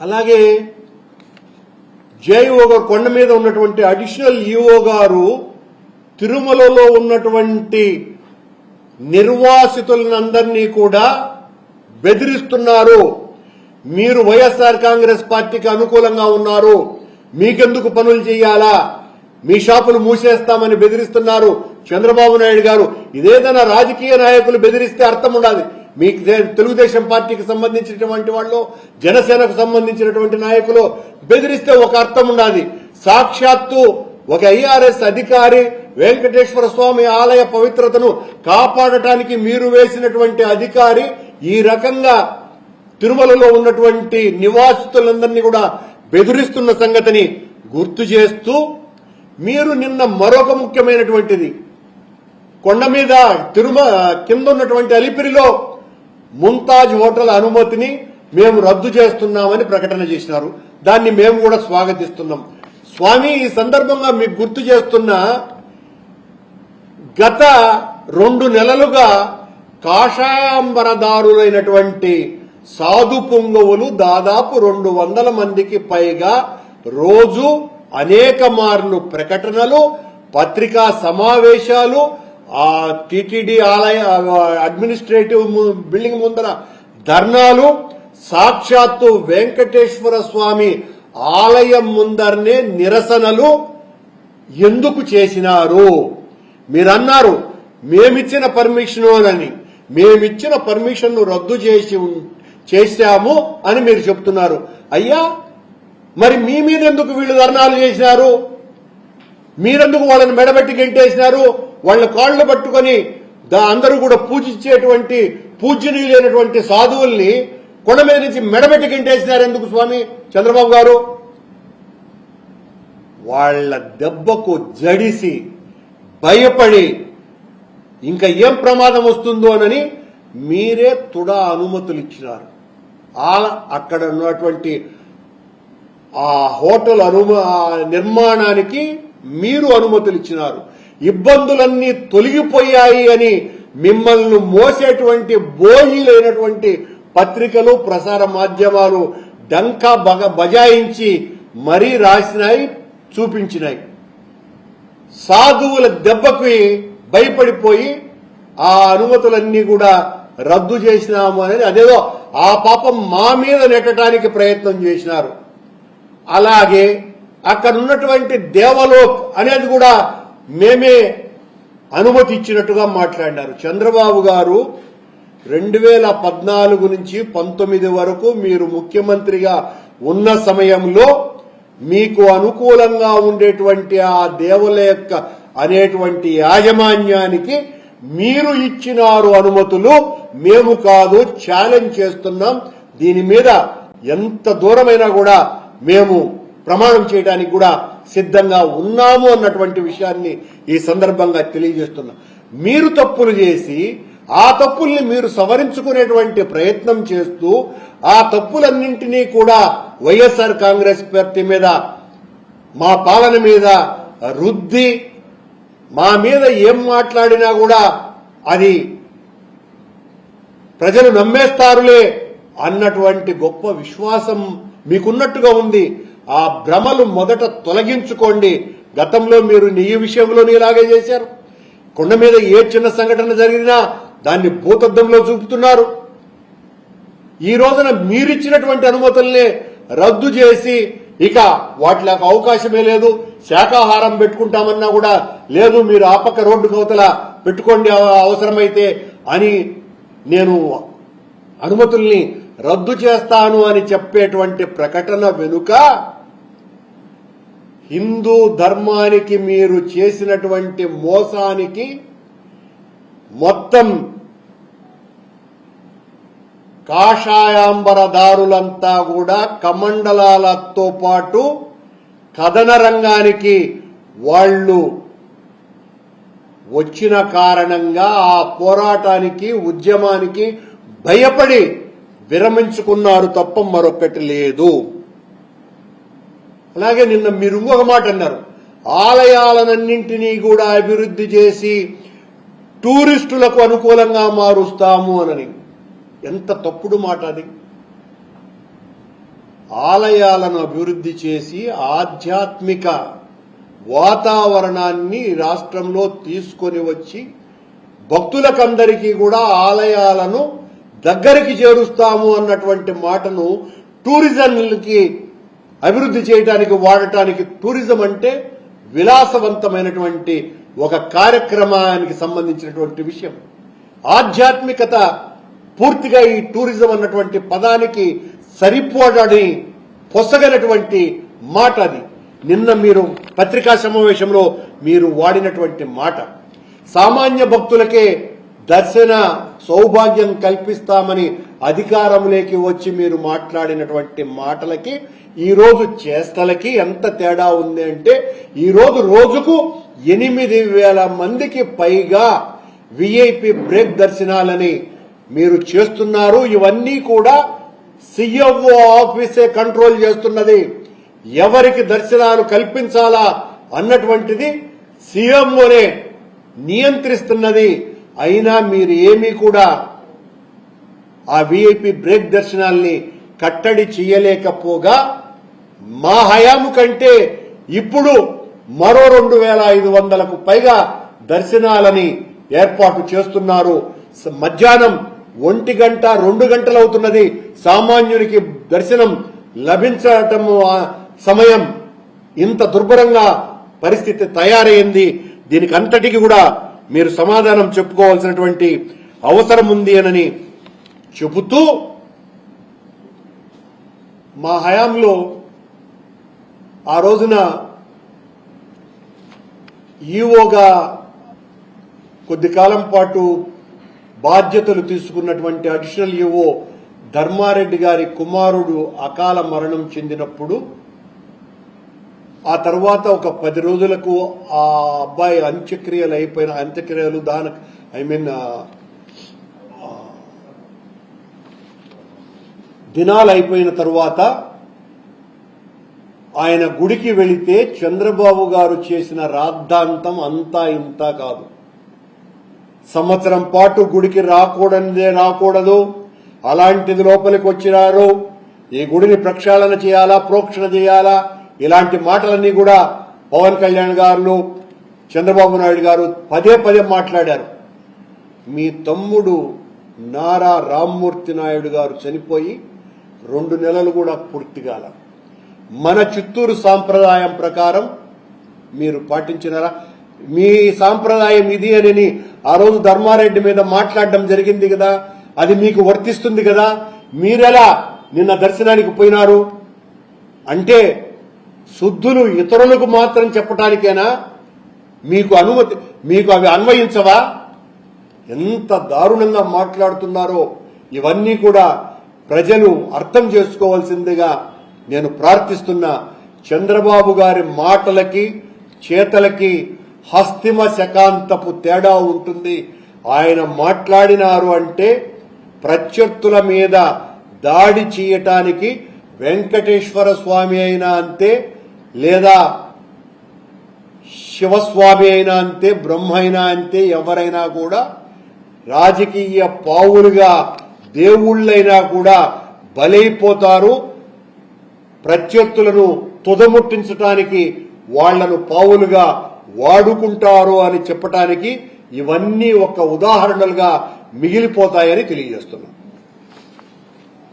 అలాగే జేఈఓ గారు కొండ మీద ఉన్నటువంటి అడిషనల్ ఈఓ గారు తిరుమలలో ఉన్నటువంటి నిర్వాసితులందరినీ కూడా బెదిరిస్తున్నారు. మీరు వైఎస్ఆర్ కాంగ్రెస్ పార్టీకి అనుకూలంగా ఉన్నారు, మీకెందుకు పనులు చేయాలా, మీ షాపులు మూసేస్తామని బెదిరిస్తున్నారు చంద్రబాబు నాయుడు గారు. ఇదేదైనా రాజకీయ నాయకులు బెదిరిస్తే అర్థం ఉండాలి. మీకు తెలుగుదేశం పార్టీకి సంబంధించినటువంటి వాళ్ళు, జనసేనకు సంబంధించినటువంటి నాయకులు బెదిరిస్తే ఒక అర్థం ఉండాలి. సాక్షాత్తు ఒక ఐఆర్ఎస్ అధికారి వెంకటేశ్వర స్వామి ఆలయ పవిత్రతను కాపాడటానికి మీరు వేసినటువంటి అధికారి ఈ రకంగా తిరుమలలో ఉన్నటువంటి నివాసితులందరినీ కూడా బెదిరిస్తున్న సంగతిని గుర్తు చేస్తూ, మీరు నిన్న మరొక ముఖ్యమైనటువంటిది, కొండ మీద కింద ఉన్నటువంటి అలిపిరిలో ముంతాజ్ హోటల్ అనుమతిని మేము రద్దు చేస్తున్నామని ప్రకటన చేసినారు. దాన్ని మేము కూడా స్వాగతిస్తున్నాం. స్వామి, ఈ సందర్భంగా మీకు గుర్తు చేస్తున్నా, గత 2 నెలలుగా కాషాయాంబరదారులైనటువంటి సాధు పుంగవులు దాదాపు 200 మందికి పైగా రోజు అనేక మార్లు ప్రకటనలు, పత్రికా సమావేశాలు, ఆ టిటిడి ఆలయ అడ్మినిస్ట్రేటివ్ బిల్డింగ్ ముందర ధర్నాలు, సాక్షాత్తు వెంకటేశ్వర స్వామి ఆలయం ముందరనే నిరసనలు ఎందుకు చేసినారు? మీరన్నారు మేమిచ్చిన పర్మిషన్ అని. మేమిచ్చిన పర్మిషన్ ను రద్దు చేశాము అని మీరు చెప్తున్నారు. అయ్యా, మరి మీ మీద ఎందుకు వీళ్ళు ధర్నాలు చేసినారు? మీరెందుకు వాళ్ళని మెడబెట్టి గెంటేసినారు? వాళ్ళ కాళ్లు పట్టుకొని అందరూ కూడా పూజించేటువంటి పూజ్యనీయులైనటువంటి సాధువుల్ని కొండ మీద నుంచి మెడబెట్టి గెంటేసినారు ఎందుకు స్వామి చంద్రబాబు గారు? వాళ్ళ దెబ్బకు జడిసి భయపడి ఇంకా ఏం ప్రమాదం వస్తుందోనని మీరే తుడా అనుమతులు ఇచ్చినారు. అక్కడ ఉన్నటువంటి ఆ హోటల్ నిర్మాణానికి మీరు అనుమతులు ఇచ్చినారు. ఇబ్బందులన్నీ తొలగిపోయాయి అని మిమ్మల్ని మోసేటువంటి బోయిలైనటువంటి పత్రికలు, ప్రసార మాధ్యమాలు డంకా బజాయించి మరీ రాసినాయి, చూపించినాయి. సాధువుల దెబ్బకి భయపడిపోయి ఆ అనుమతులన్నీ కూడా రద్దు చేసినాము అనేది అదేదో ఆ పాపం మా మీద నెట్టడానికి ప్రయత్నం చేసినారు. అలాగే అక్కడ ఉన్నటువంటి దేవలోక్ అనేది కూడా మేమే అనుమతి ఇచ్చినట్టుగా మాట్లాడినారు. చంద్రబాబు గారు 2014 నుంచి 19 వరకు మీరు ముఖ్యమంత్రిగా ఉన్న సమయంలో మీకు అనుకూలంగా ఉండేటువంటి ఆ దేవలోక్ అనేటువంటి యాజమాన్యానికి మీరు ఇచ్చినారు అనుమతులు, మేము కాదు, ఛాలెంజ్ చేస్తున్నాం. దీని మీద ఎంత దూరమైనా కూడా మేము ప్రమాణం చేయడానికి కూడా సిద్ధంగా ఉన్నాము అన్నటువంటి విషయాన్ని ఈ సందర్భంగా తెలియజేస్తున్నాం. మీరు తప్పులు చేసి ఆ తప్పుల్ని మీరు సవరించుకునేటువంటి ప్రయత్నం చేస్తూ ఆ తప్పులన్నింటినీ కూడా వైఎస్ఆర్ కాంగ్రెస్ పార్టీ మీద, మా పాలన మీద రుద్ది మా మీద ఏం మాట్లాడినా కూడా అది ప్రజలు నమ్మేస్తారులే అన్నటువంటి గొప్ప విశ్వాసం మీకున్నట్టుగా ఉంది. ఆ భ్రమలు మొదట తొలగించుకోండి. గతంలో మీరు నీ విషయంలోనే ఇలాగే చేశారు. కొండ మీద ఏ చిన్న సంఘటన జరిగినా దాన్ని భూతద్దంలో చూపుతున్నారు. ఈ రోజున మీరిచ్చినటువంటి అనుమతుల్ని రద్దు చేసి ఇక వాటికి అవకాశమే లేదు, శాకాహారం పెట్టుకుంటామన్నా కూడా లేదు, మీరు ఆ పక్క రోడ్డు కవతల పెట్టుకోండి అవసరమైతే అని నేను అనుమతుల్ని రద్దు చేస్తాను అని చెప్పేటువంటి ప్రకటన వెనుక హిందూ ధర్మానికి మీరు చేసినటువంటి మోసానికి మొత్తం కాషాయాంబరదారులంతా కూడా కమండలాలతో పాటు కథన రంగానికి వాళ్ళు వచ్చిన కారణంగా ఆ పోరాటానికి, ఉద్యమానికి భయపడి విరమించుకున్నారు తప్ప మరొకటి లేదు. అలాగే నిన్న మీరు ఇంకొక మాట అన్నారు, ఆలయాలన్నింటినీ కూడా అభివృద్ధి చేసి టూరిస్టులకు అనుకూలంగా మారుస్తాము అని. ఎంత తప్పుడు మాట అది. ఆలయాలను అభివృద్ధి చేసి ఆధ్యాత్మిక వాతావరణాన్ని రాష్ట్రంలో తీసుకొని వచ్చి భక్తులకందరికీ కూడా ఆలయాలను దగ్గరికి చేరుస్తాము అన్నటువంటి మాటను టూరిజంకి అభివృద్ధి చేయడానికి వాడటానికి, టూరిజం అంటే విలాసవంతమైనటువంటి ఒక కార్యక్రమానికి సంబంధించినటువంటి విషయం. ఆధ్యాత్మికత పూర్తిగా ఈ టూరిజం అన్నటువంటి పదానికి సరిపోడని పొసగనటువంటి మాట అది. నిన్న మీరు పత్రికా సమావేశంలో మీరు వాడినటువంటి మాట, సామాన్య భక్తులకే దర్శన సౌభాగ్యం కల్పిస్తామని అధికారంలోకి వచ్చి మీరు మాట్లాడినటువంటి మాటలకి ఈ రోజు చేష్టలకి ఎంత తేడా ఉంది అంటే, ఈ రోజు రోజుకు 8,000 మందికి పైగా విఐపి బ్రేక్ దర్శనాలని మీరు చేస్తున్నారు. ఇవన్నీ కూడా సిఎంఓ ఆఫీసే కంట్రోల్ చేస్తున్నది. ఎవరికి దర్శనాలు కల్పించాలా అన్నటువంటిది సీఎంఓనే నియంత్రిస్తున్నది. అయినా మీరు ఏమీ కూడా ఆ విఐపి బ్రేక్ దర్శనాల్ని కట్టడి చేయలేకపోగా మా హయాము కంటే ఇప్పుడు మరో 2,500కు పైగా దర్శనాలని ఏర్పాటు చేస్తున్నారు. మధ్యాహ్నం 1 గంట 2 గంటలు అవుతున్నది సామాన్యునికి దర్శనం లభించటం. సమయం ఇంత దుర్భరంగా పరిస్థితి తయారైంది. దీనికి అంతటికి కూడా మీరు సమాధానం చెప్పుకోవాల్సినటువంటి అవసరం ఉంది అని చెబుతూ, మా హయాంలో ఆ రోజున ఈఓగా కొద్ది కాలం పాటు బాధ్యతలు తీసుకున్నటువంటి అడిషనల్ ఈఓ ధర్మారెడ్డి గారి కుమారుడు అకాల మరణం చెందినప్పుడు, ఆ తర్వాత ఒక 10 రోజులకు ఆ అబ్బాయి అంత్యక్రియలు దినాలు అయిపోయిన తర్వాత ఆయన గుడికి వెళితే చంద్రబాబు గారు చేసిన రాద్ధాంతం అంతా ఇంతా కాదు. సంవత్సరం పాటు గుడికి రాకూడదు, అలాంటిది లోపలికి వచ్చినారు, ఈ గుడిని ప్రక్షాళన చేయాలా, ప్రోక్షణ చేయాలా, ఇలాంటి మాటలన్నీ కూడా పవన్ కళ్యాణ్ గారు, చంద్రబాబు నాయుడు గారు పదే మాట్లాడారు. మీ తమ్ముడు నారా రామ్మూర్తి నాయుడు గారు చనిపోయి 2 నెలలు కూడా పూర్తి కాల. మన చిత్తూరు సాంప్రదాయం ప్రకారం మీరు పాటించినారా? మీ సాంప్రదాయం ఇది అని ఆ రోజు ధర్మారెడ్డి మీద మాట్లాడడం జరిగింది కదా, అది మీకు వర్తిస్తుంది కదా. మీరెలా నిన్న దర్శనానికి పోయినారు అంటే శుద్ధులు ఇతరులకు మాత్రం చెప్పటానికేనా? మీకు అవి అన్వయించవా? ఎంత దారుణంగా మాట్లాడుతున్నారో ఇవన్నీ కూడా ప్రజలు అర్థం చేసుకోవాల్సిందిగా నేను ప్రార్థిస్తున్నా. చంద్రబాబు గారి మాటలకి చేతలకి హస్తిమ శకాంతపు తేడా ఉంటుంది. ఆయన మాట్లాడినారు అంటే ప్రత్యర్థుల మీద దాడి చేయటానికి వెంకటేశ్వర స్వామి అయినా అంతే, లేదా శివస్వామి అయినా అంతే, బ్రహ్మ అయినా అంతే, ఎవరైనా కూడా రాజకీయ పావులుగా దేవుళ్ళైనా కూడా బలైపోతారు. ప్రత్యర్థులను తుదముట్టించటానికి వాళ్లను పావులుగా వాడుకుంటారు అని చెప్పటానికి ఇవన్నీ ఒక ఉదాహరణలుగా మిగిలిపోతాయని తెలియజేస్తున్నారు.